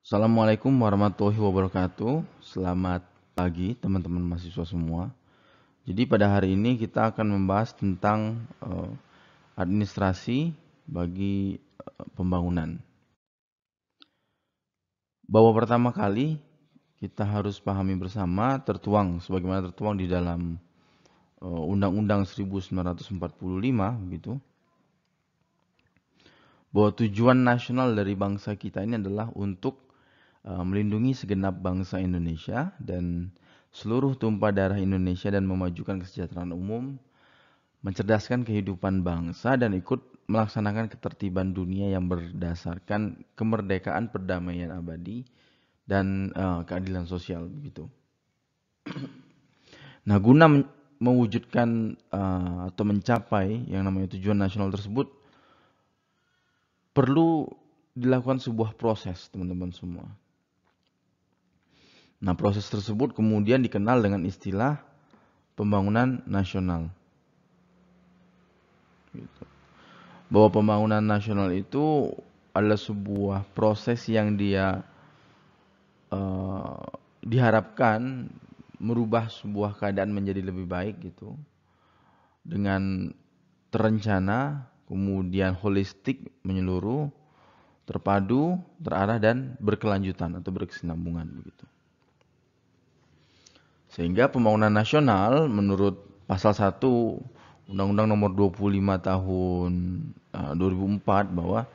Assalamualaikum warahmatullahi wabarakatuh. Selamat pagi teman-teman mahasiswa semua. Jadi pada hari ini kita akan membahas tentang administrasi bagi pembangunan. Bahwa pertama kali kita harus pahami bersama sebagaimana tertuang di dalam Undang-Undang 1945 gitu. Bahwa tujuan nasional dari bangsa kita ini adalah untuk melindungi segenap bangsa Indonesia dan seluruh tumpah darah Indonesia dan memajukan kesejahteraan umum, mencerdaskan kehidupan bangsa dan ikut melaksanakan ketertiban dunia yang berdasarkan kemerdekaan, perdamaian abadi dan keadilan sosial begitu. Nah, guna mewujudkan atau mencapai yang namanya tujuan nasional tersebut perlu dilakukan sebuah proses, teman-teman semua. Nah, proses tersebut kemudian dikenal dengan istilah pembangunan nasional. Gitu. Bahwa pembangunan nasional itu adalah sebuah proses yang dia diharapkan merubah sebuah keadaan menjadi lebih baik gitu. Dengan terencana, kemudian holistik, menyeluruh, terpadu, terarah dan berkelanjutan atau berkesinambungan begitu. Sehingga pembangunan nasional menurut pasal 1 Undang-Undang nomor 25 tahun 2004 bahwa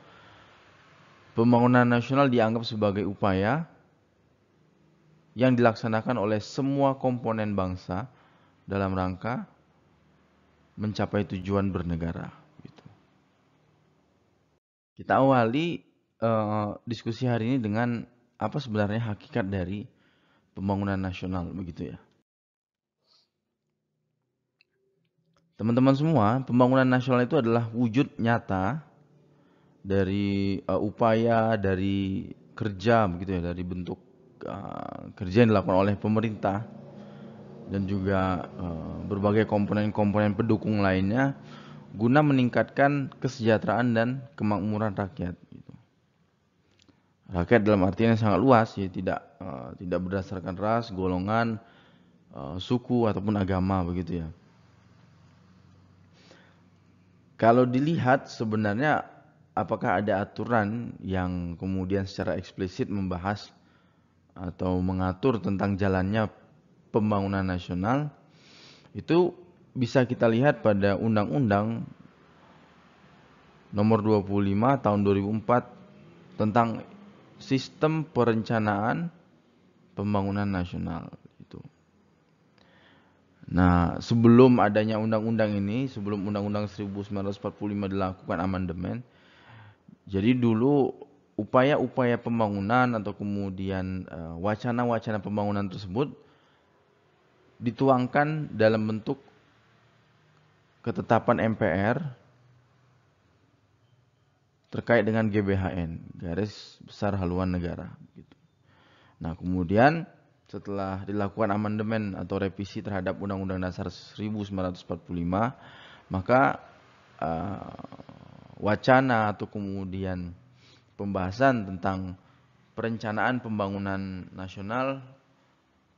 pembangunan nasional dianggap sebagai upaya yang dilaksanakan oleh semua komponen bangsa dalam rangka mencapai tujuan bernegara. Gitu. Kita awali diskusi hari ini dengan apa sebenarnya hakikat dari pembangunan nasional begitu ya. Teman-teman semua, pembangunan nasional itu adalah wujud nyata dari upaya dari kerja begitu ya, dari bentuk kerja yang dilakukan oleh pemerintah dan juga berbagai komponen-komponen pendukung lainnya guna meningkatkan kesejahteraan dan kemakmuran rakyat. Gitu. Rakyat dalam artian yang sangat luas, ya tidak berdasarkan ras, golongan, suku ataupun agama begitu ya. Kalau dilihat sebenarnya apakah ada aturan yang kemudian secara eksplisit membahas atau mengatur tentang jalannya pembangunan nasional, itu bisa kita lihat pada Undang-Undang nomor 25 tahun 2004 tentang sistem perencanaan pembangunan nasional. Nah, sebelum adanya undang-undang ini, sebelum Undang-Undang 1945 dilakukan amandemen, jadi dulu upaya-upaya pembangunan atau kemudian wacana-wacana pembangunan tersebut dituangkan dalam bentuk ketetapan MPR terkait dengan GBHN, Garis Besar Haluan Negara. Nah, kemudian setelah dilakukan amandemen atau revisi terhadap Undang-Undang Dasar 1945, maka wacana atau kemudian pembahasan tentang perencanaan pembangunan nasional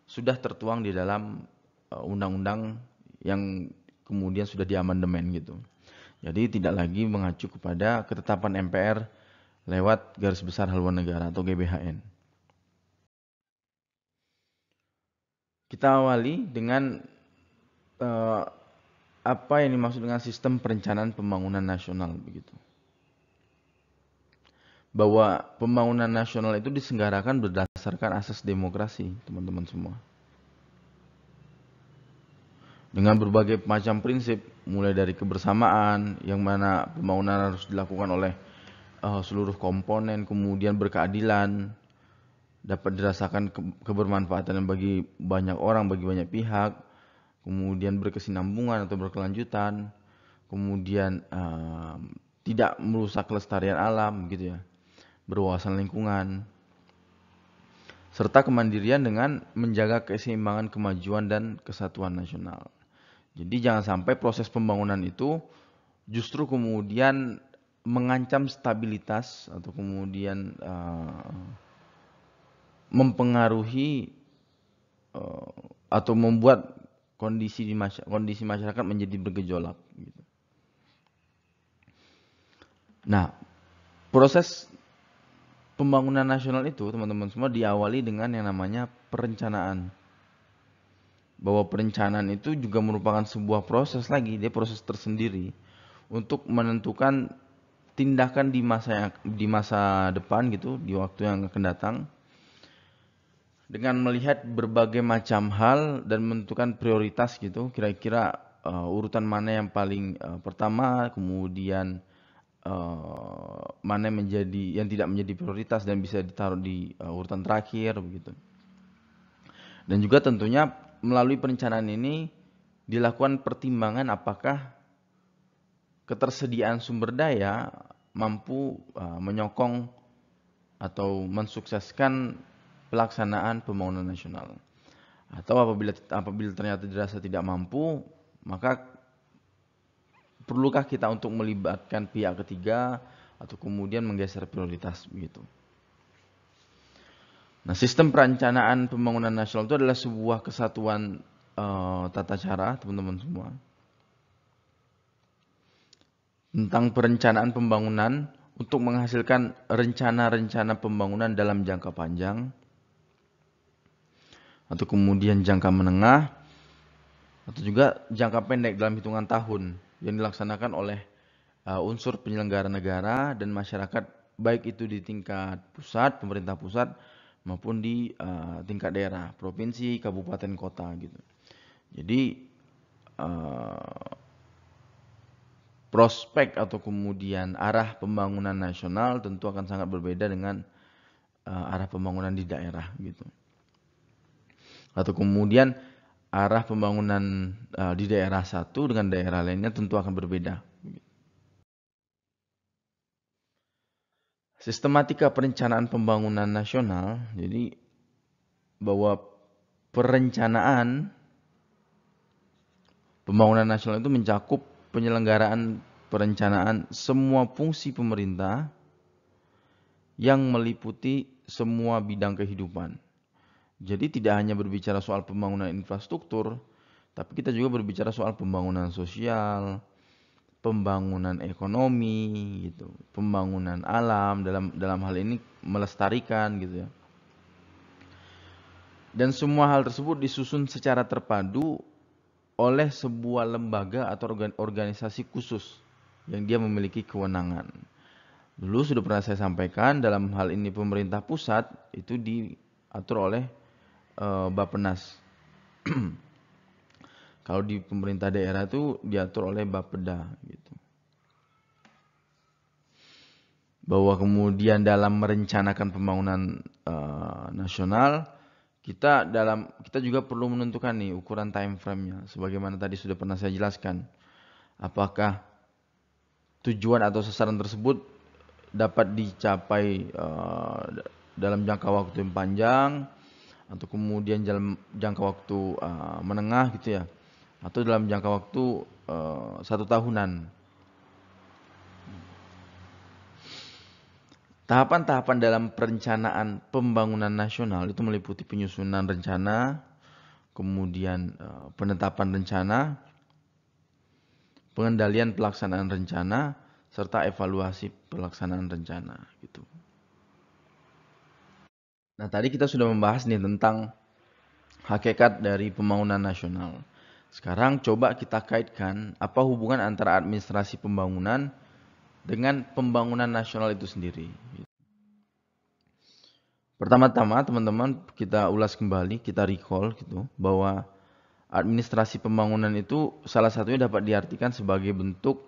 sudah tertuang di dalam undang-undang yang kemudian sudah diamandemen gitu. Jadi tidak lagi mengacu kepada ketetapan MPR lewat Garis Besar Haluan Negara atau GBHN. Kita awali dengan apa yang dimaksud dengan sistem perencanaan pembangunan nasional begitu. Bahwa pembangunan nasional itu diselenggarakan berdasarkan asas demokrasi, teman-teman semua. Dengan berbagai macam prinsip, mulai dari kebersamaan, yang mana pembangunan harus dilakukan oleh seluruh komponen, kemudian berkeadilan, dapat dirasakan kebermanfaatan bagi banyak orang, bagi banyak pihak, kemudian berkesinambungan atau berkelanjutan, kemudian tidak merusak kelestarian alam gitu ya, berwawasan lingkungan, serta kemandirian dengan menjaga keseimbangan kemajuan dan kesatuan nasional. Jadi jangan sampai proses pembangunan itu justru kemudian mengancam stabilitas atau kemudian mempengaruhi atau membuat kondisi masyarakat menjadi bergejolak. Gitu. Nah, proses pembangunan nasional itu teman-teman semua diawali dengan yang namanya perencanaan. Bahwa perencanaan itu juga merupakan sebuah proses lagi, dia proses tersendiri untuk menentukan tindakan di masa depan gitu, di waktu yang akan datang, dengan melihat berbagai macam hal dan menentukan prioritas gitu, kira-kira urutan mana yang paling pertama, kemudian mana yang tidak menjadi prioritas dan bisa ditaruh di urutan terakhir begitu. Dan juga tentunya melalui perencanaan ini dilakukan pertimbangan apakah ketersediaan sumber daya mampu menyokong atau mensukseskan pelaksanaan pembangunan nasional. Atau apabila ternyata dirasa tidak mampu, maka perlukah kita untuk melibatkan pihak ketiga atau kemudian menggeser prioritas begitu. Nah, sistem perencanaan pembangunan nasional itu adalah sebuah kesatuan tata cara, teman-teman semua. Tentang perencanaan pembangunan untuk menghasilkan rencana-rencana pembangunan dalam jangka panjang atau kemudian jangka menengah atau juga jangka pendek dalam hitungan tahun yang dilaksanakan oleh unsur penyelenggara negara dan masyarakat, baik itu di tingkat pusat, pemerintah pusat, maupun di tingkat daerah, provinsi, kabupaten, kota gitu. Jadi prospek atau kemudian arah pembangunan nasional tentu akan sangat berbeda dengan arah pembangunan di daerah gitu. Atau kemudian arah pembangunan di daerah satu dengan daerah lainnya tentu akan berbeda. Sistematika perencanaan pembangunan nasional, jadi bahwa perencanaan pembangunan nasional itu mencakup penyelenggaraan perencanaan semua fungsi pemerintah yang meliputi semua bidang kehidupan. Jadi tidak hanya berbicara soal pembangunan infrastruktur, tapi kita juga berbicara soal pembangunan sosial, pembangunan ekonomi gitu, pembangunan alam dalam hal ini melestarikan gitu ya. Dan semua hal tersebut disusun secara terpadu oleh sebuah lembaga atau organisasi khusus yang dia memiliki kewenangan. Dulu sudah pernah saya sampaikan, dalam hal ini pemerintah pusat itu diatur oleh Bappenas. Kalau di pemerintah daerah itu diatur oleh Bapeda gitu. Bahwa kemudian dalam merencanakan pembangunan nasional, kita juga perlu menentukan nih ukuran time frame-nya. Sebagaimana tadi sudah pernah saya jelaskan. Apakah tujuan atau sasaran tersebut dapat dicapai dalam jangka waktu yang panjang, atau kemudian dalam jangka waktu menengah gitu ya, atau dalam jangka waktu 1 tahunan. Tahapan-tahapan dalam perencanaan pembangunan nasional itu meliputi penyusunan rencana, kemudian penetapan rencana, pengendalian pelaksanaan rencana, serta evaluasi pelaksanaan rencana gitu. Nah, tadi kita sudah membahas nih tentang hakikat dari pembangunan nasional. Sekarang coba kita kaitkan apa hubungan antara administrasi pembangunan dengan pembangunan nasional itu sendiri. Pertama-tama teman-teman kita ulas kembali, kita recall gitu, bahwa administrasi pembangunan itu salah satunya dapat diartikan sebagai bentuk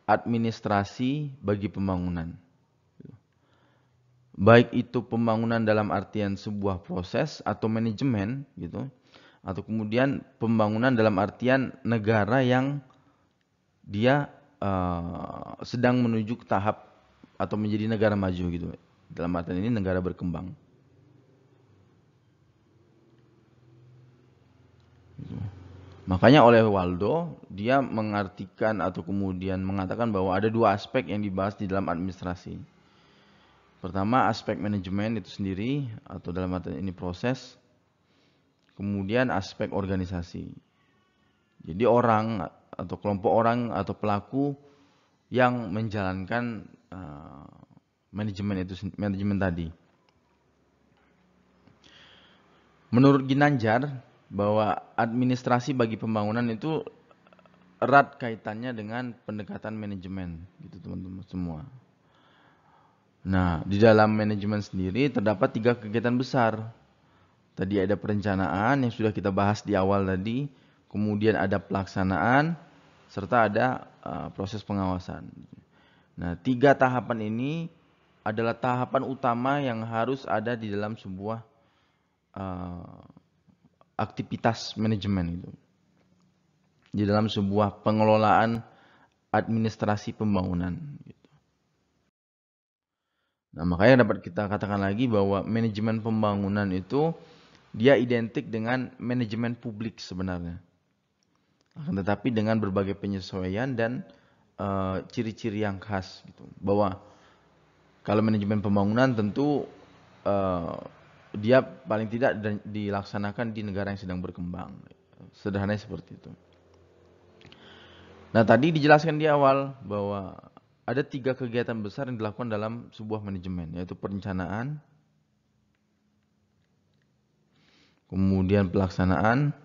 administrasi bagi pembangunan. Baik itu pembangunan dalam artian sebuah proses atau manajemen gitu, atau kemudian pembangunan dalam artian negara yang dia sedang menuju ke tahap atau menjadi negara maju gitu. Dalam artian ini negara berkembang. Gitu. Makanya oleh Waldo dia mengartikan atau kemudian mengatakan bahwa ada 2 aspek yang dibahas di dalam administrasi. Pertama, aspek manajemen itu sendiri atau dalam arti ini proses. Kemudian aspek organisasi. Jadi orang atau kelompok orang atau pelaku yang menjalankan manajemen tadi. Menurut Ginanjar bahwa administrasi bagi pembangunan itu erat kaitannya dengan pendekatan manajemen, gitu teman-teman semua. Nah, di dalam manajemen sendiri terdapat 3 kegiatan besar. Tadi ada perencanaan yang sudah kita bahas di awal tadi, kemudian ada pelaksanaan, serta ada proses pengawasan. Nah, 3 tahapan ini adalah tahapan utama yang harus ada di dalam sebuah aktivitas manajemen itu. Di dalam sebuah pengelolaan administrasi pembangunan. Nah, makanya dapat kita katakan lagi bahwa manajemen pembangunan itu dia identik dengan manajemen publik sebenarnya. Akan tetapi dengan berbagai penyesuaian dan ciri-ciri yang khas gitu. Bahwa kalau manajemen pembangunan tentu dia paling tidak dilaksanakan di negara yang sedang berkembang. Sederhananya seperti itu. Nah, tadi dijelaskan di awal bahwa ada 3 kegiatan besar yang dilakukan dalam sebuah manajemen, yaitu perencanaan, kemudian pelaksanaan,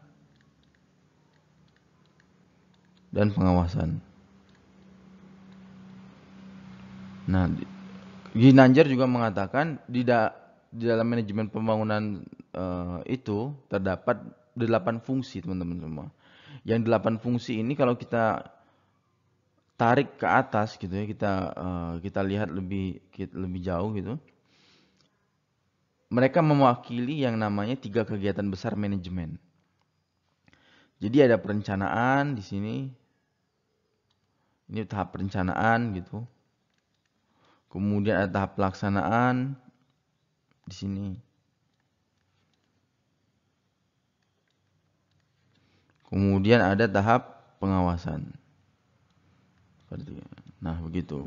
dan pengawasan. Nah, Ginanjar juga mengatakan di dalam manajemen pembangunan itu terdapat 8 fungsi teman-teman semua. Yang 8 fungsi ini kalau kita tarik ke atas gitu ya, kita lihat lebih jauh gitu. Mereka mewakili yang namanya 3 kegiatan besar manajemen. Jadi ada perencanaan di sini. Ini tahap perencanaan gitu. Kemudian ada tahap pelaksanaan di sini. Kemudian ada tahap pengawasan. Nah, begitu.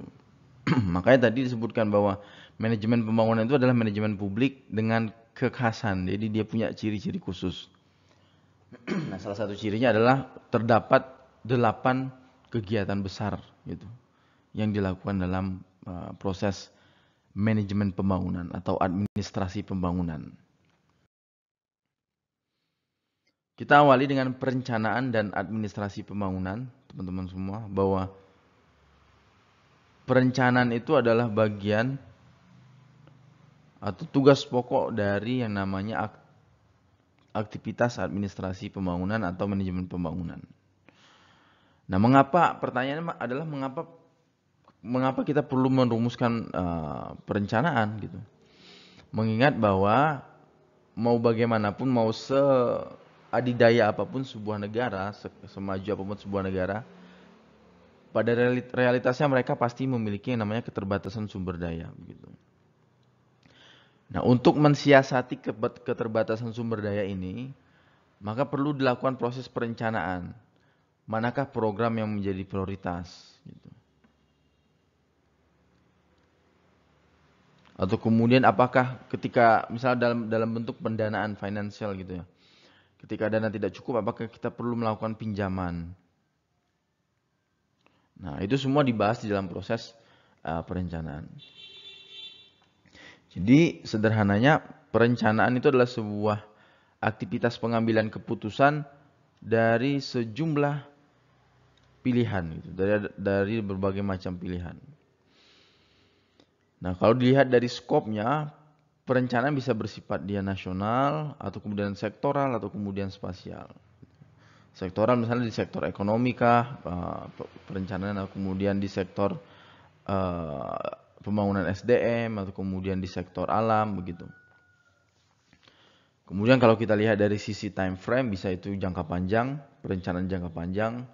Makanya tadi disebutkan bahwa manajemen pembangunan itu adalah manajemen publik dengan kekhasan. Jadi dia punya ciri-ciri khusus. Nah, salah satu cirinya adalah terdapat 8 kegiatan besar gitu yang dilakukan dalam proses manajemen pembangunan atau administrasi pembangunan. Kita awali dengan perencanaan dan administrasi pembangunan, teman-teman semua, bahwa perencanaan itu adalah bagian atau tugas pokok dari yang namanya aktivitas administrasi pembangunan atau manajemen pembangunan. Nah, pertanyaannya adalah mengapa kita perlu merumuskan perencanaan gitu. Mengingat bahwa mau bagaimanapun, mau seadidaya apapun sebuah negara, semaju apapun sebuah negara, pada realitasnya mereka pasti memiliki yang namanya keterbatasan sumber daya begitu. Nah, untuk mensiasati keterbatasan sumber daya ini, maka perlu dilakukan proses perencanaan. Manakah program yang menjadi prioritas gitu. Atau kemudian apakah ketika misalnya dalam bentuk pendanaan finansial gitu ya. Ketika dana tidak cukup, apakah kita perlu melakukan pinjaman? Nah, itu semua dibahas di dalam proses perencanaan. Jadi, sederhananya perencanaan itu adalah sebuah aktivitas pengambilan keputusan dari sejumlah pilihan gitu, dari berbagai macam pilihan. Nah, kalau dilihat dari skopnya, perencanaan bisa bersifat dia nasional atau kemudian sektoral atau kemudian spasial. Sektoral misalnya di sektor ekonomi kah, perencanaan, atau kemudian di sektor pembangunan SDM, atau kemudian di sektor alam begitu. Kemudian kalau kita lihat dari sisi time frame, bisa itu jangka panjang, perencanaan jangka panjang,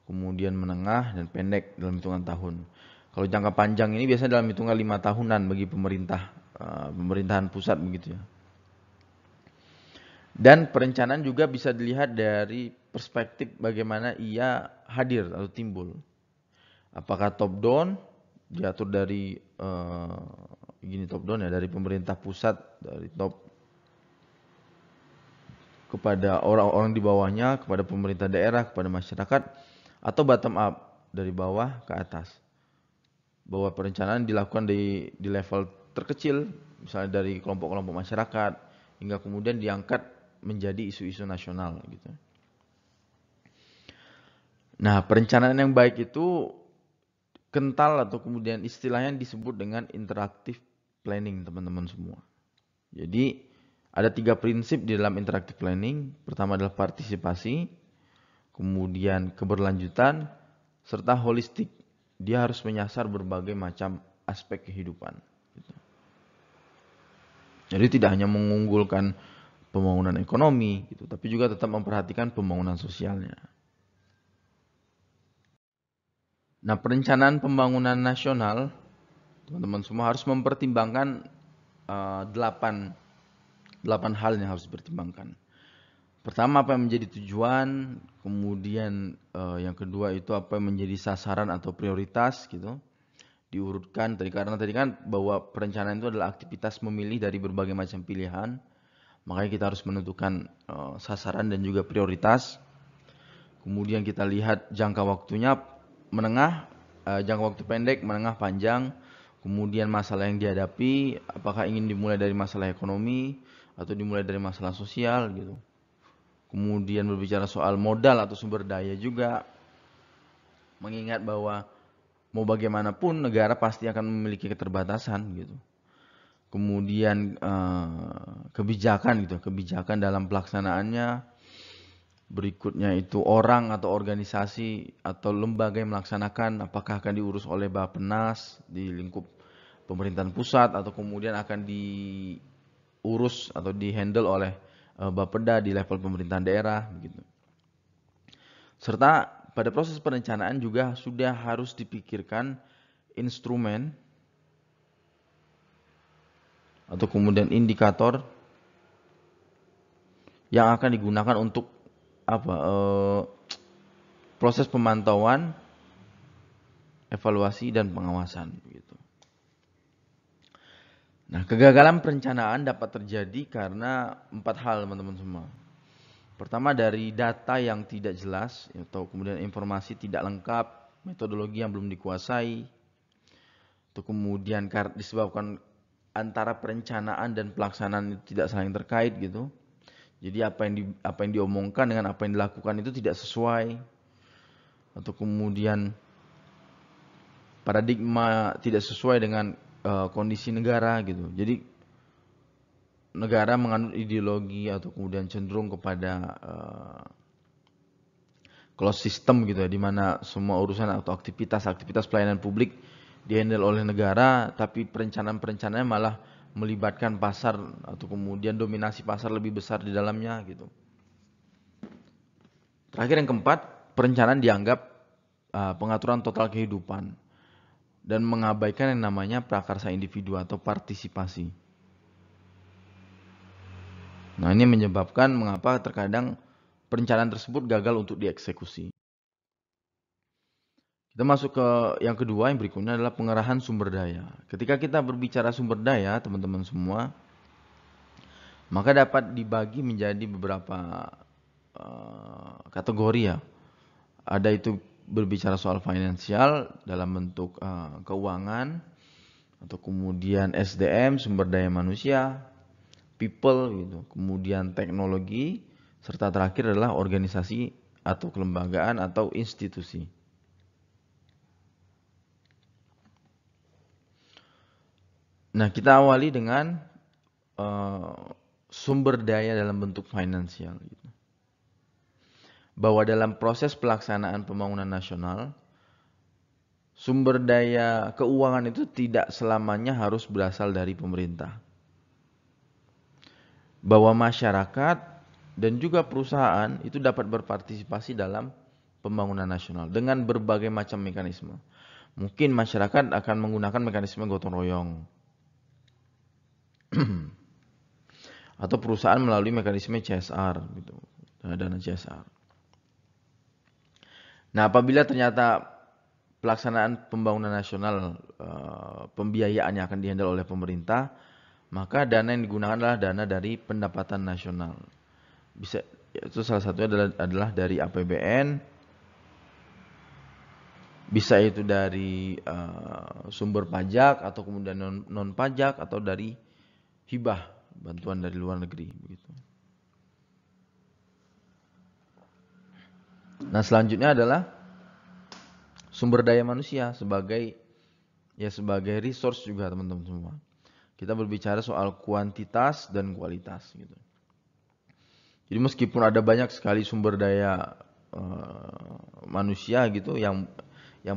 kemudian menengah dan pendek dalam hitungan tahun. Kalau jangka panjang ini biasanya dalam hitungan 5 tahunan bagi pemerintahan pusat begitu ya. Dan perencanaan juga bisa dilihat dari perspektif bagaimana ia hadir atau timbul. Apakah top down, diatur dari begini top down ya, dari pemerintah pusat, dari top kepada orang-orang di bawahnya, kepada pemerintah daerah, kepada masyarakat, atau bottom up dari bawah ke atas. Bahwa perencanaan dilakukan di level terkecil, misalnya dari kelompok-kelompok masyarakat, hingga kemudian diangkat menjadi isu-isu nasional gitu. Nah, perencanaan yang baik itu kental atau kemudian istilahnya disebut dengan interactive planning, teman-teman semua. Jadi ada 3 prinsip di dalam interactive planning. Pertama adalah partisipasi, kemudian keberlanjutan, serta holistik. Dia harus menyasar berbagai macam aspek kehidupan. Jadi tidak hanya mengunggulkan pembangunan ekonomi, gitu, tapi juga tetap memperhatikan pembangunan sosialnya. Nah, perencanaan pembangunan nasional, teman-teman semua harus mempertimbangkan 8 hal yang harus dipertimbangkan. Pertama, apa yang menjadi tujuan, kemudian yang kedua itu apa yang menjadi sasaran atau prioritas gitu. Diurutkan karena tadi kan bahwa perencanaan itu adalah aktivitas memilih dari berbagai macam pilihan. Makanya kita harus menentukan sasaran dan juga prioritas. Kemudian kita lihat jangka waktunya menengah, jangka waktu pendek, menengah, panjang. Kemudian masalah yang dihadapi, apakah ingin dimulai dari masalah ekonomi atau dimulai dari masalah sosial gitu. Kemudian berbicara soal modal atau sumber daya juga. Mengingat bahwa mau bagaimanapun negara pasti akan memiliki keterbatasan gitu. Kemudian kebijakan gitu, kebijakan dalam pelaksanaannya. Berikutnya itu orang atau organisasi atau lembaga yang melaksanakan, apakah akan diurus oleh Bappenas di lingkup pemerintahan pusat atau kemudian akan diurus atau dihandle oleh Bapeda di level pemerintahan daerah gitu. Serta pada proses perencanaan juga sudah harus dipikirkan instrumen atau kemudian indikator yang akan digunakan untuk proses pemantauan, evaluasi dan pengawasan gitu. Nah, kegagalan perencanaan dapat terjadi karena 4 hal, teman-teman semua. Pertama, dari data yang tidak jelas atau kemudian informasi tidak lengkap, metodologi yang belum dikuasai, atau kemudian disebabkan antara perencanaan dan pelaksanaan itu tidak saling terkait gitu. Jadi apa yang diomongkan dengan apa yang dilakukan itu tidak sesuai. Atau kemudian paradigma tidak sesuai dengan kondisi negara gitu. Jadi negara menganut ideologi atau kemudian cenderung kepada closed system gitu ya, di mana semua urusan atau aktivitas pelayanan publik dihandle oleh negara, tapi perencanaan-perencanaannya malah melibatkan pasar atau kemudian dominasi pasar lebih besar di dalamnya gitu. Terakhir yang keempat, perencanaan dianggap pengaturan total kehidupan dan mengabaikan yang namanya prakarsa individu atau partisipasi. Nah, ini menyebabkan mengapa terkadang perencanaan tersebut gagal untuk dieksekusi. Kita masuk ke yang kedua, yang berikutnya adalah pengerahan sumber daya. Ketika kita berbicara sumber daya, teman-teman semua, maka dapat dibagi menjadi beberapa kategori ya. Ada itu berbicara soal finansial dalam bentuk keuangan, atau kemudian SDM, sumber daya manusia, people gitu, kemudian teknologi, serta terakhir adalah organisasi atau kelembagaan atau institusi. Nah, kita awali dengan sumber daya dalam bentuk finansial gitu. Bahwa dalam proses pelaksanaan pembangunan nasional, sumber daya keuangan itu tidak selamanya harus berasal dari pemerintah. Bahwa masyarakat dan juga perusahaan itu dapat berpartisipasi dalam pembangunan nasional dengan berbagai macam mekanisme. Mungkin masyarakat akan menggunakan mekanisme gotong royong. Atau perusahaan melalui mekanisme CSR gitu, dana CSR. Nah, apabila ternyata pelaksanaan pembangunan nasional, pembiayaan yang akan dihandle oleh pemerintah, maka dana yang digunakan adalah dana dari pendapatan nasional. Bisa itu salah satunya adalah dari APBN, bisa itu dari sumber pajak atau kemudian non pajak atau dari hibah, bantuan dari luar negeri begitu. Nah, selanjutnya adalah sumber daya manusia sebagai resource juga teman-teman semua. Kita berbicara soal kuantitas dan kualitas gitu. Jadi meskipun ada banyak sekali sumber daya manusia gitu yang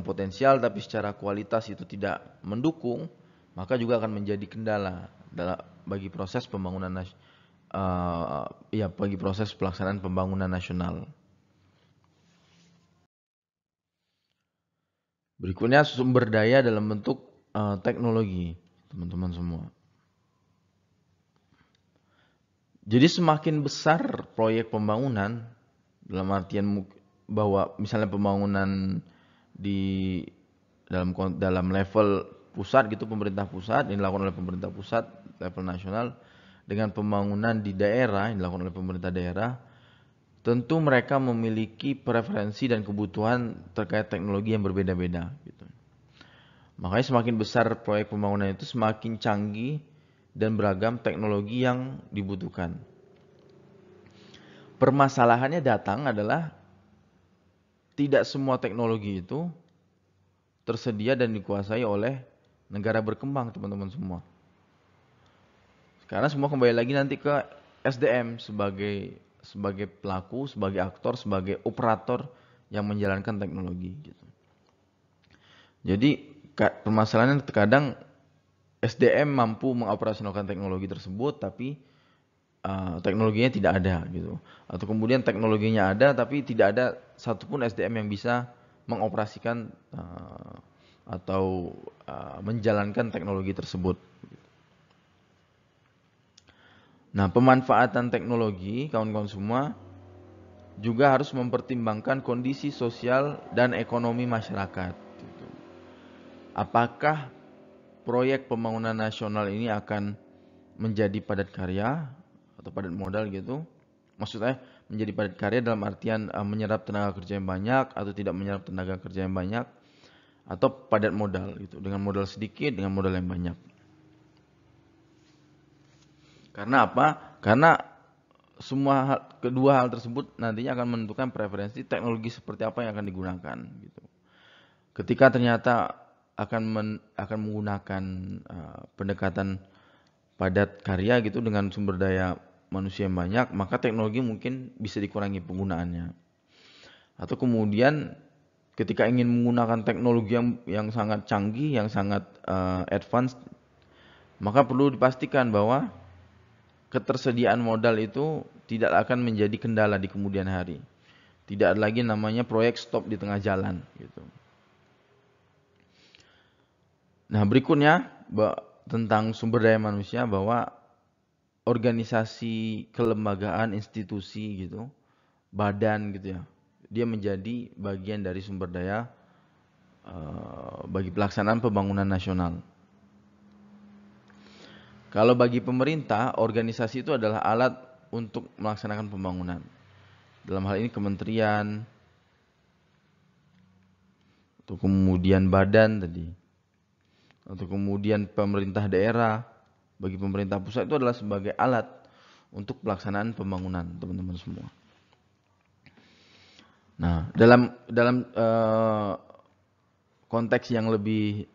potensial tapi secara kualitas itu tidak mendukung, maka juga akan menjadi kendala bagi proses pembangunan bagi proses pelaksanaan pembangunan nasional. Berikutnya sumber daya dalam bentuk teknologi, teman-teman semua. Jadi semakin besar proyek pembangunan, dalam artian bahwa misalnya pembangunan di dalam level pusat gitu, pemerintah pusat yang dilakukan oleh pemerintah pusat level nasional, dengan pembangunan di daerah yang dilakukan oleh pemerintah daerah, tentu mereka memiliki preferensi dan kebutuhan terkait teknologi yang berbeda-beda gitu. Makanya semakin besar proyek pembangunan itu semakin canggih dan beragam teknologi yang dibutuhkan. Permasalahannya datang adalah tidak semua teknologi itu tersedia dan dikuasai oleh negara berkembang, teman-teman semua. Karena semua kembali lagi nanti ke SDM sebagai pelaku, sebagai aktor, sebagai operator yang menjalankan teknologi gitu. Jadi permasalahannya terkadang SDM mampu mengoperasionalkan teknologi tersebut, tapi teknologinya tidak ada gitu. Atau kemudian teknologinya ada, tapi tidak ada satupun SDM yang bisa mengoperasikan atau menjalankan teknologi tersebut. Nah, pemanfaatan teknologi, kawan-kawan semua, juga harus mempertimbangkan kondisi sosial dan ekonomi masyarakat. Gitu. Apakah proyek pembangunan nasional ini akan menjadi padat karya atau padat modal gitu? Maksudnya menjadi padat karya dalam artian menyerap tenaga kerja yang banyak atau tidak menyerap tenaga kerja yang banyak, atau padat modal gitu, dengan modal sedikit dengan modal yang banyak. Karena apa? Karena kedua hal tersebut nantinya akan menentukan preferensi teknologi seperti apa yang akan digunakan gitu. Ketika ternyata akan menggunakan pendekatan padat karya gitu dengan sumber daya manusia yang banyak, maka teknologi mungkin bisa dikurangi penggunaannya. Atau kemudian ketika ingin menggunakan teknologi yang sangat canggih, yang sangat advance, maka perlu dipastikan bahwa ketersediaan modal itu tidak akan menjadi kendala di kemudian hari. Tidak ada lagi namanya proyek stop di tengah jalan gitu. Nah, berikutnya tentang sumber daya manusia, bahwa organisasi, kelembagaan, institusi gitu, badan gitu ya, dia menjadi bagian dari sumber daya bagi pelaksanaan pembangunan nasional. Kalau bagi pemerintah, organisasi itu adalah alat untuk melaksanakan pembangunan. Dalam hal ini kementerian, atau kemudian badan tadi, atau kemudian pemerintah daerah. Bagi pemerintah pusat itu adalah sebagai alat untuk pelaksanaan pembangunan, teman-teman semua. Nah, dalam konteks yang lebih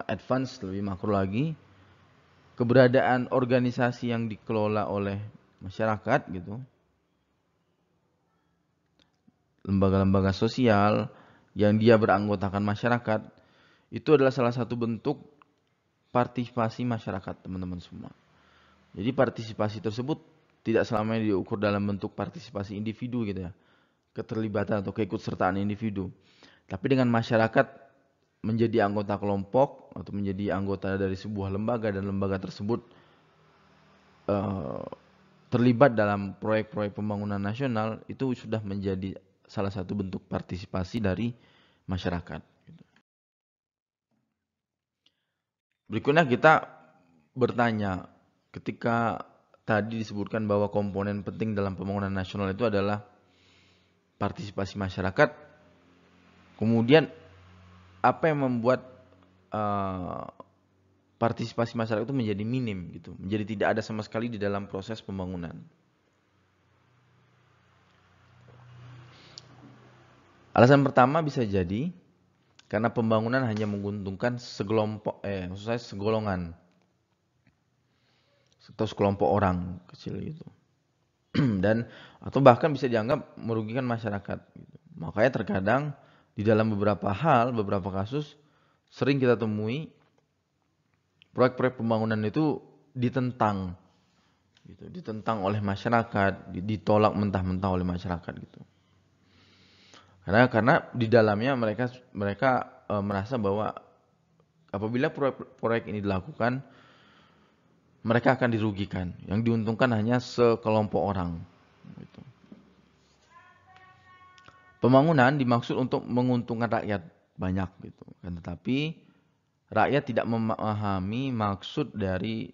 advance, lebih makro lagi, keberadaan organisasi yang dikelola oleh masyarakat gitu, lembaga-lembaga sosial yang dia beranggotakan masyarakat, itu adalah salah satu bentuk partisipasi masyarakat, teman-teman semua. Jadi partisipasi tersebut tidak selamanya diukur dalam bentuk partisipasi individu gitu ya, keterlibatan atau keikutsertaan individu, tapi dengan masyarakat menjadi anggota kelompok atau menjadi anggota dari sebuah lembaga, dan lembaga tersebut terlibat dalam proyek-proyek pembangunan nasional, itu sudah menjadi salah satu bentuk partisipasi dari masyarakat. Berikutnya kita bertanya, ketika tadi disebutkan bahwa komponen penting dalam pembangunan nasional itu adalah partisipasi masyarakat, kemudian apa yang membuat uh, partisipasi masyarakat itu menjadi minim gitu, menjadi tidak ada sama sekali di dalam proses pembangunan. Alasan pertama bisa jadi karena pembangunan hanya menguntungkan segolongan atau sekelompok orang kecil gitu. Dan atau bahkan bisa dianggap merugikan masyarakat gitu. Makanya terkadang di dalam beberapa hal, beberapa kasus sering kita temui proyek-proyek pembangunan itu ditentang gitu, ditentang oleh masyarakat, ditolak mentah-mentah oleh masyarakat gitu. Karena di dalamnya mereka merasa bahwa apabila proyek ini dilakukan, mereka akan dirugikan. Yang diuntungkan hanya sekelompok orang. Gitu. Pembangunan dimaksud untuk menguntungkan rakyat banyak gitu. Tetapi rakyat tidak memahami maksud dari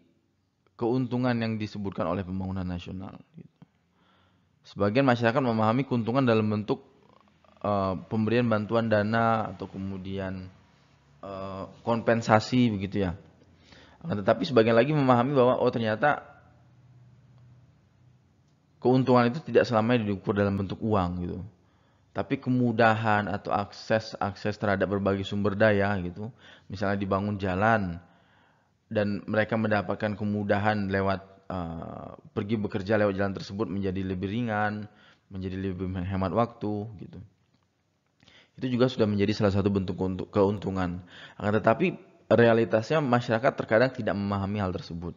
keuntungan yang disebutkan oleh pembangunan nasional. Gitu. Sebagian masyarakat memahami keuntungan dalam bentuk pemberian bantuan dana atau kemudian kompensasi begitu ya. Tetapi sebagian lagi memahami bahwa ternyata keuntungan itu tidak selamanya diukur dalam bentuk uang gitu. Tapi kemudahan atau akses terhadap berbagai sumber daya gitu. Misalnya dibangun jalan dan mereka mendapatkan kemudahan lewat pergi bekerja lewat jalan tersebut menjadi lebih ringan, menjadi lebih menghemat waktu gitu. Itu juga sudah menjadi salah satu bentuk keuntungan. Akan tetapi realitasnya masyarakat terkadang tidak memahami hal tersebut.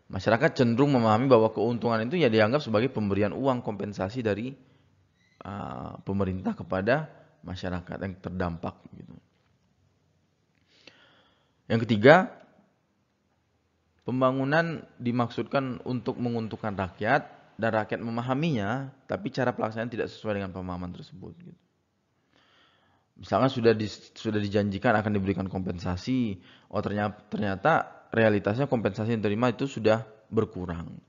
Masyarakat cenderung memahami bahwa keuntungan itu ya dianggap sebagai pemberian uang kompensasi dari pemerintah kepada masyarakat yang terdampak. Gitu. Yang ketiga, pembangunan dimaksudkan untuk menguntungkan rakyat dan rakyat memahaminya, tapi cara pelaksanaan tidak sesuai dengan pemahaman tersebut. Gitu. Misalkan sudah dijanjikan akan diberikan kompensasi, ternyata realitasnya kompensasi yang diterima itu sudah berkurang.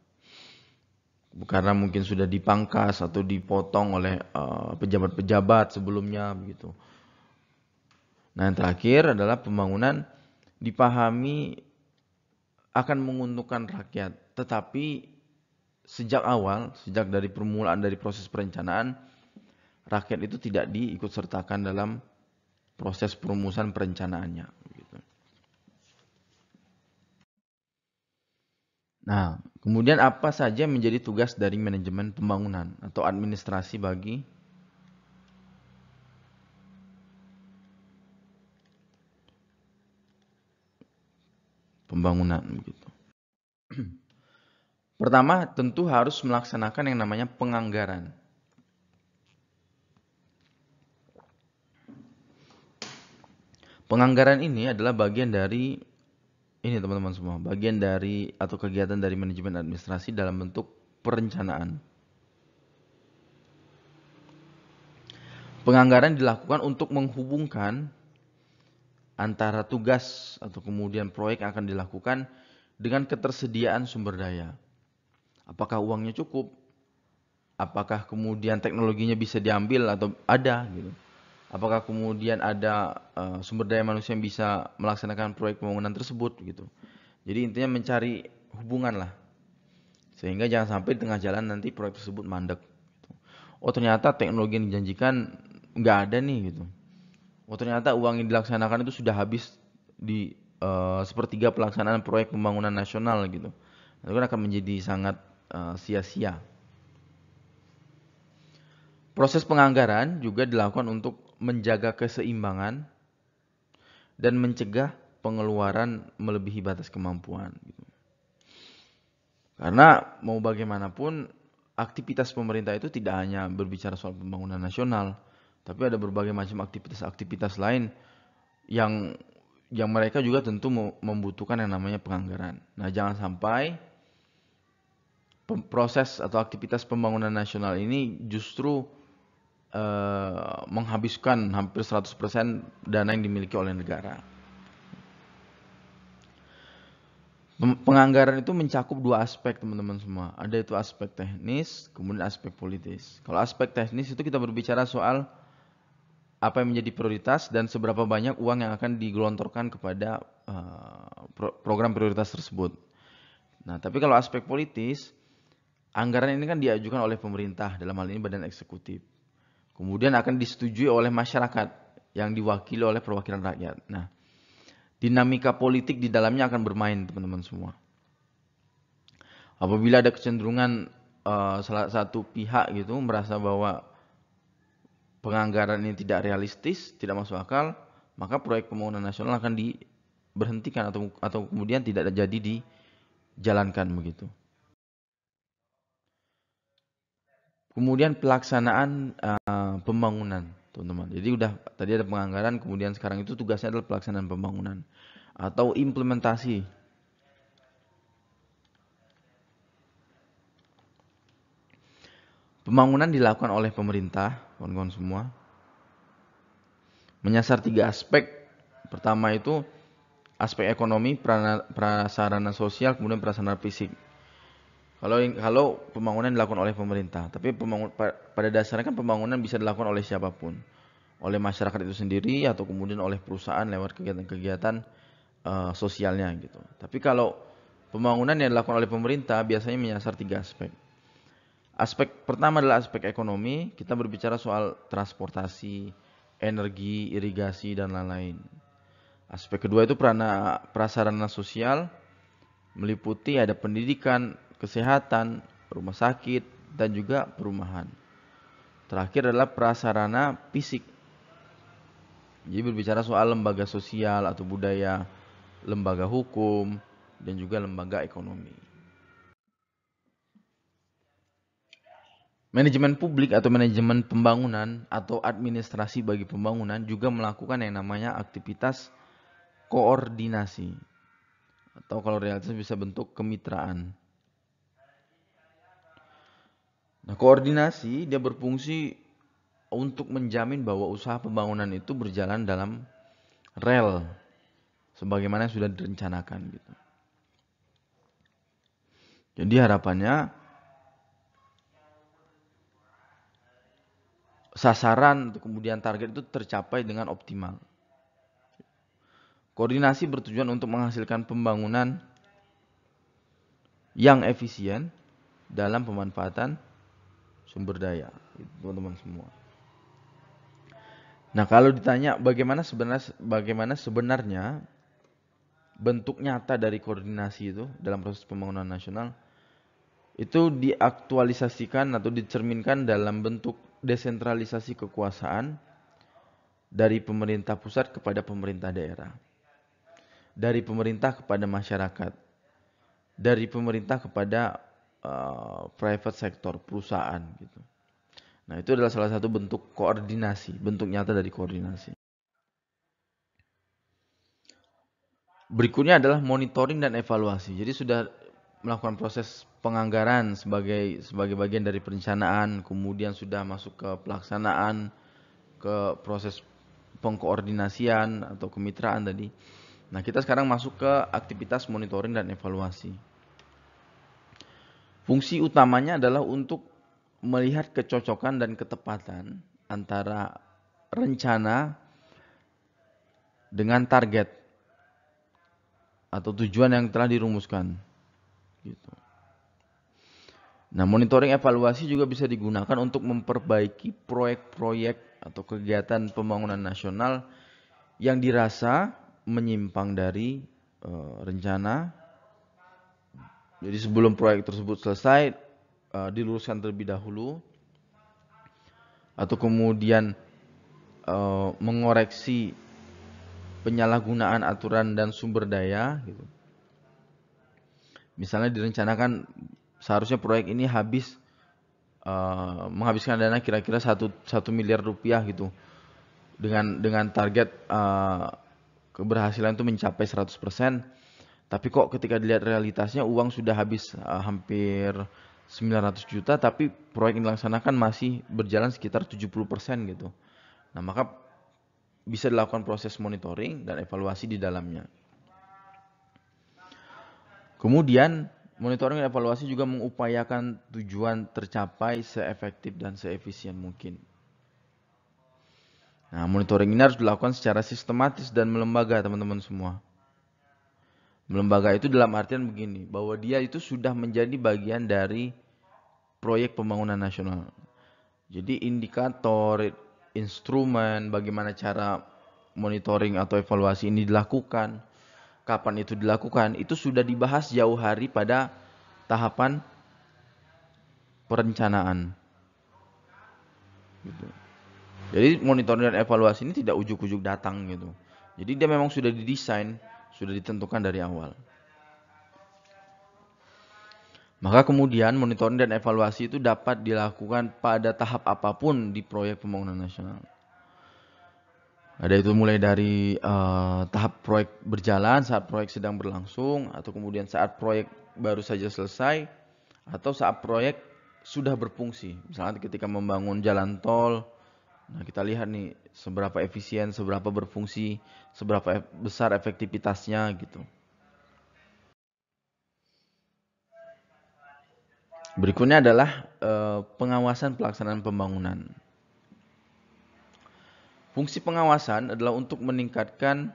Karena mungkin sudah dipangkas atau dipotong oleh pejabat-pejabat sebelumnya begitu. Nah, yang terakhir adalah pembangunan dipahami akan menguntungkan rakyat, tetapi sejak awal, sejak dari permulaan dari proses perencanaan, rakyat itu tidak diikut sertakan dalam proses perumusan perencanaannya. Gitu. Nah, kemudian apa saja menjadi tugas dari manajemen pembangunan atau administrasi bagi pembangunan begitu. Pertama, tentu harus melaksanakan yang namanya penganggaran. Penganggaran ini adalah bagian dari ini teman-teman semua, bagian dari atau kegiatan dari manajemen administrasi dalam bentuk perencanaan. Penganggaran dilakukan untuk menghubungkan antara tugas atau kemudian proyek yang akan dilakukan dengan ketersediaan sumber daya. Apakah uangnya cukup? Apakah kemudian teknologinya bisa diambil atau ada gitu? Apakah kemudian ada sumber daya manusia yang bisa melaksanakan proyek pembangunan tersebut gitu. Jadi intinya mencari hubungan lah. Sehingga jangan sampai di tengah jalan nanti proyek tersebut mandek. Gitu. Oh ternyata teknologi yang dijanjikan nggak ada nih gitu. Oh ternyata uang yang dilaksanakan itu sudah habis di sepertiga pelaksanaan proyek pembangunan nasional gitu. Itu kan akan menjadi sangat sia-sia. Proses penganggaran juga dilakukan untuk menjaga keseimbangan dan mencegah pengeluaran melebihi batas kemampuan. Gitu. Karena mau bagaimanapun aktivitas pemerintah itu tidak hanya berbicara soal pembangunan nasional, tapi ada berbagai macam aktivitas-aktivitas lain yang mereka juga tentu membutuhkan yang namanya penganggaran. Nah, jangan sampai proses atau aktivitas pembangunan nasional ini justru menghabiskan hampir 100% dana yang dimiliki oleh negara. Penganggaran itu mencakup dua aspek teman-teman semua. Ada itu aspek teknis, kemudian aspek politis. Kalau aspek teknis itu kita berbicara soal apa yang menjadi prioritas dan seberapa banyak uang yang akan digelontorkan kepada program prioritas tersebut. Nah, tapi kalau aspek politis, anggaran ini kan diajukan oleh pemerintah, dalam hal ini badan eksekutif. Kemudian akan disetujui oleh masyarakat yang diwakili oleh perwakilan rakyat. Nah, dinamika politik di dalamnya akan bermain teman-teman semua. Apabila ada kecenderungan salah satu pihak gitu merasa bahwa penganggaran ini tidak realistis, tidak masuk akal, maka proyek pembangunan nasional akan diberhentikan atau kemudian tidak jadi dijalankan begitu. Kemudian pelaksanaan pembangunan, teman-teman. Jadi udah tadi ada penganggaran, kemudian sekarang itu tugasnya adalah pelaksanaan pembangunan atau implementasi. Pembangunan dilakukan oleh pemerintah, kawan-kawan semua, menyasar 3 aspek. Pertama itu aspek ekonomi, prasarana sosial, kemudian prasarana fisik. Kalau pembangunan dilakukan oleh pemerintah, tapi pada dasarnya kan pembangunan bisa dilakukan oleh siapapun, oleh masyarakat itu sendiri atau kemudian oleh perusahaan lewat kegiatan-kegiatan sosialnya gitu. Tapi kalau pembangunan yang dilakukan oleh pemerintah biasanya menyasar 3 aspek. Aspek pertama adalah aspek ekonomi, kita berbicara soal transportasi, energi, irigasi, dan lain-lain. Aspek kedua itu prasarana sosial, meliputi ada pendidikan, kesehatan, rumah sakit, dan juga perumahan. Terakhir adalah prasarana fisik. Jadi berbicara soal lembaga sosial atau budaya, lembaga hukum, dan juga lembaga ekonomi. Manajemen publik atau manajemen pembangunan atau administrasi bagi pembangunan juga melakukan yang namanya aktivitas koordinasi. Atau kalau realitas bisa bentuk kemitraan. Nah, koordinasi dia berfungsi untuk menjamin bahwa usaha pembangunan itu berjalan dalam rel sebagaimana yang sudah direncanakan gitu. Jadi harapannya sasaran kemudian target itu tercapai dengan optimal. Koordinasi bertujuan untuk menghasilkan pembangunan yang efisien dalam pemanfaatan sumber daya, teman-teman semua. Nah, kalau ditanya bagaimana sebenarnya bentuk nyata dari koordinasi itu dalam proses pembangunan nasional, itu diaktualisasikan atau dicerminkan dalam bentuk desentralisasi kekuasaan dari pemerintah pusat kepada pemerintah daerah, dari pemerintah kepada masyarakat, dari pemerintah kepada private sector, perusahaan gitu. Nah, itu adalah salah satu bentuk koordinasi, bentuk nyata dari koordinasi. Berikutnya adalah monitoring dan evaluasi. Jadi sudah melakukan proses penganggaran sebagai bagian dari perencanaan, kemudian sudah masuk ke pelaksanaan, ke proses pengkoordinasian atau kemitraan tadi. Nah, kita sekarang masuk ke aktivitas monitoring dan evaluasi. Fungsi utamanya adalah untuk melihat kecocokan dan ketepatan antara rencana dengan target atau tujuan yang telah dirumuskan. Gitu. Nah, monitoring evaluasi juga bisa digunakan untuk memperbaiki proyek-proyek atau kegiatan pembangunan nasional yang dirasa menyimpang dari rencana. Jadi sebelum proyek tersebut selesai, diluruskan terlebih dahulu, atau kemudian mengoreksi penyalahgunaan aturan dan sumber daya. Gitu. Misalnya direncanakan seharusnya proyek ini menghabiskan dana kira-kira 1 miliar rupiah gitu, dengan target keberhasilan itu mencapai 100%. Tapi kok ketika dilihat realitasnya uang sudah habis hampir 900 juta, tapi proyek yang dilaksanakan masih berjalan sekitar 70% gitu. Nah, maka bisa dilakukan proses monitoring dan evaluasi di dalamnya. Kemudian monitoring dan evaluasi juga mengupayakan tujuan tercapai seefektif dan seefisien mungkin. Nah, monitoring ini harus dilakukan secara sistematis dan melembaga, teman-teman semua. Melembaga itu dalam artian begini, bahwa dia itu sudah menjadi bagian dari proyek pembangunan nasional. Jadi indikator, instrumen, bagaimana cara monitoring atau evaluasi ini dilakukan, kapan itu dilakukan, itu sudah dibahas jauh hari pada tahapan perencanaan. Gitu. Jadi monitoring dan evaluasi ini tidak ujuk-ujuk datang gitu. Jadi dia memang sudah didesain, sudah ditentukan dari awal. Maka kemudian monitoring dan evaluasi itu dapat dilakukan pada tahap apapun di proyek pembangunan nasional. Ada itu mulai dari tahap proyek berjalan, saat proyek sedang berlangsung, atau kemudian saat proyek baru saja selesai, atau saat proyek sudah berfungsi. Misalnya ketika membangun jalan tol, nah kita lihat nih seberapa efisien, seberapa berfungsi, seberapa besar efektivitasnya gitu. Berikutnya adalah pengawasan pelaksanaan pembangunan. Fungsi pengawasan adalah untuk meningkatkan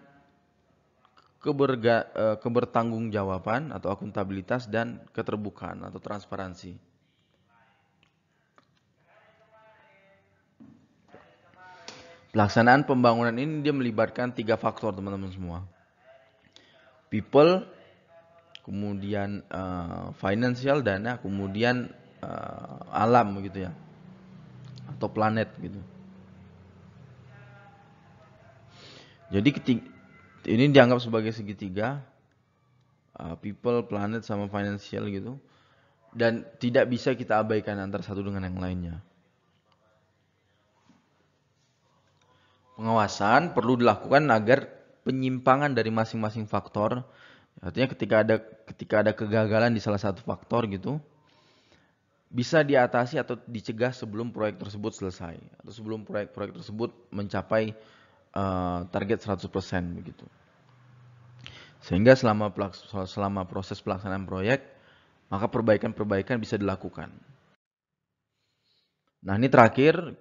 kebertanggungjawaban atau akuntabilitas dan keterbukaan atau transparansi. Pelaksanaan pembangunan ini dia melibatkan 3 faktor, teman-teman semua. People, kemudian financial, dana, kemudian alam gitu ya, atau planet gitu. Jadi ini dianggap sebagai segitiga, people, planet, sama financial gitu, dan tidak bisa kita abaikan antara satu dengan yang lainnya. Pengawasan perlu dilakukan agar penyimpangan dari masing-masing faktor, artinya ketika ada kegagalan di salah satu faktor gitu, bisa diatasi atau dicegah sebelum proyek tersebut selesai atau sebelum proyek tersebut mencapai target 100% begitu. Sehingga selama proses pelaksanaan proyek, maka perbaikan-perbaikan bisa dilakukan. Nah, ini terakhir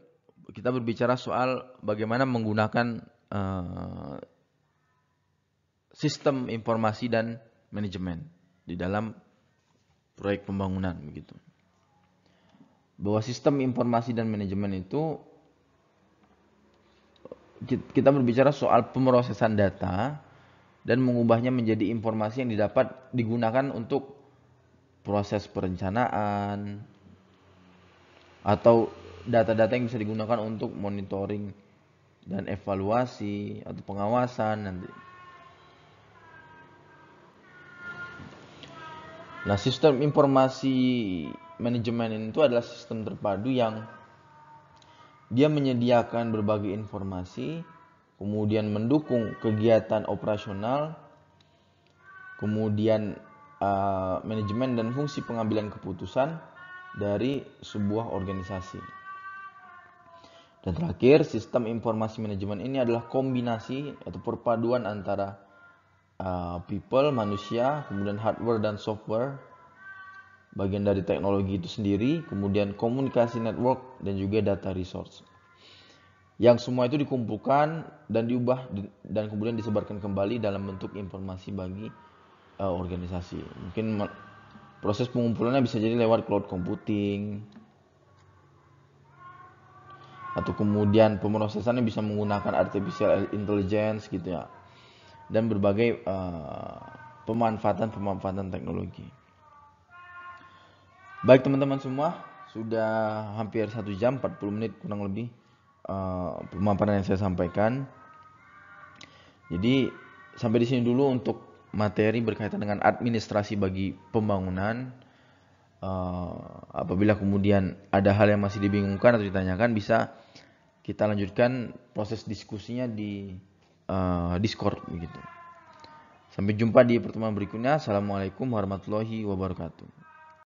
kita berbicara soal bagaimana menggunakan sistem informasi dan manajemen di dalam proyek pembangunan begitu. Bahwa sistem informasi dan manajemen itu kita berbicara soal pemrosesan data dan mengubahnya menjadi informasi yang digunakan untuk proses perencanaan atau data-data yang bisa digunakan untuk monitoring dan evaluasi atau pengawasan nanti. Nah, sistem informasi manajemen itu adalah sistem terpadu yang dia menyediakan berbagai informasi, kemudian mendukung kegiatan operasional, kemudian manajemen dan fungsi pengambilan keputusan dari sebuah organisasi. Dan terakhir, sistem informasi manajemen ini adalah kombinasi atau perpaduan antara people, manusia, kemudian hardware dan software, bagian dari teknologi itu sendiri, kemudian komunikasi network, dan juga data resource. Yang semua itu dikumpulkan dan diubah dan kemudian disebarkan kembali dalam bentuk informasi bagi organisasi. Mungkin proses pengumpulannya bisa jadi lewat cloud computing, atau kemudian pemrosesannya bisa menggunakan artificial intelligence gitu ya, dan berbagai pemanfaatan teknologi. Baik teman-teman semua, sudah hampir 1 jam 40 menit kurang lebih pemaparan yang saya sampaikan. Jadi sampai di sini dulu untuk materi berkaitan dengan administrasi bagi pembangunan. Apabila kemudian ada hal yang masih dibingungkan atau ditanyakan, bisa kita lanjutkan proses diskusinya di Discord begitu. Sampai jumpa di pertemuan berikutnya. Assalamualaikum warahmatullahi wabarakatuh.